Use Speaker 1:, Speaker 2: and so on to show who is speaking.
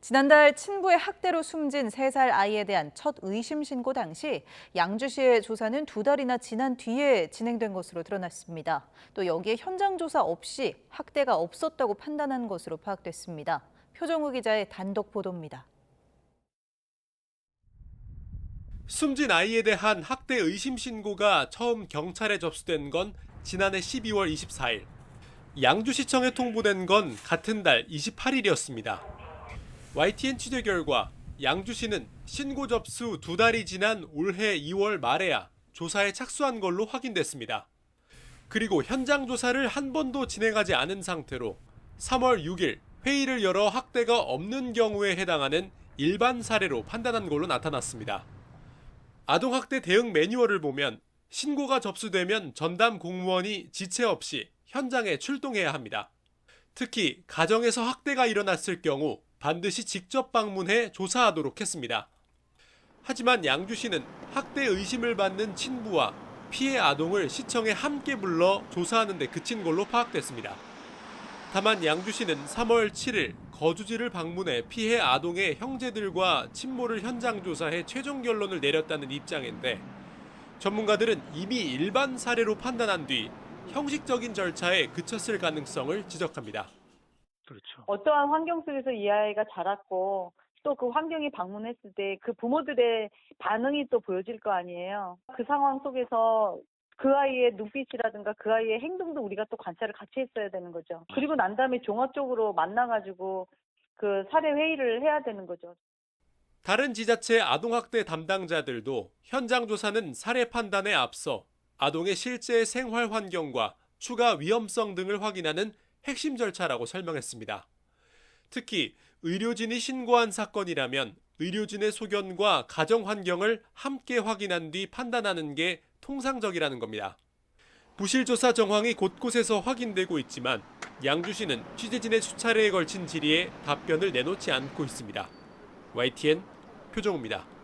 Speaker 1: 지난달 친부의 학대로 숨진 3살 아이에 대한 첫 의심 신고 당시 양주시의 조사는 2달이나 지난 뒤에 진행된 것으로 드러났습니다. 또 여기에 현장 조사 없이 학대가 없었다고 판단한 것으로 파악됐습니다. 표정우 기자의 단독 보도입니다.
Speaker 2: 숨진 아이에 대한 학대 의심 신고가 처음 경찰에 접수된 건 지난해 12월 24일. 양주시청에 통보된 건 같은 달 28일이었습니다. YTN 취재 결과 양주시는 신고 접수 2달이 지난 올해 2월 말에야 조사에 착수한 걸로 확인됐습니다. 그리고 현장 조사를 한 번도 진행하지 않은 상태로 3월 6일 회의를 열어 학대가 없는 경우에 해당하는 일반 사례로 판단한 걸로 나타났습니다. 아동학대 대응 매뉴얼을 보면 신고가 접수되면 전담 공무원이 지체 없이 현장에 출동해야 합니다. 특히 가정에서 학대가 일어났을 경우 반드시 직접 방문해 조사하도록 했습니다. 하지만 양주시는 학대 의심을 받는 친부와 피해 아동을 시청에 함께 불러 조사하는 데 그친 걸로 파악됐습니다. 다만 양주시는 3월 7일 거주지를 방문해 피해 아동의 형제들과 친모를 현장 조사해 최종 결론을 내렸다는 입장인데 전문가들은 이미 일반 사례로 판단한 뒤 형식적인 절차에 그쳤을 가능성을 지적합니다.
Speaker 3: 그렇죠.
Speaker 4: 어떠한 환경 속에서 이 아이가 자랐고 또 그 환경에 방문했을 때 그 부모들의 반응이 또 보여질 거 아니에요. 그 상황 속에서 그 아이의 눈빛이라든가 그 아이의 행동도 우리가 또 관찰을 같이 했어야 되는 거죠. 그리고 난 다음에 종합적으로 만나가지고 그 사례 회의를 해야 되는 거죠.
Speaker 2: 다른 지자체 아동학대 담당자들도 현장 조사는 사례 판단에 앞서 아동의 실제 생활 환경과 추가 위험성 등을 확인하는 핵심 절차라고 설명했습니다. 특히 의료진이 신고한 사건이라면 의료진의 소견과 가정 환경을 함께 확인한 뒤 판단하는 게 통상적이라는 겁니다. 부실조사 정황이 곳곳에서 확인되고 있지만 양주시는 취재진의 수차례에 걸친 질의에 답변을 내놓지 않고 있습니다. YTN 표정우입니다.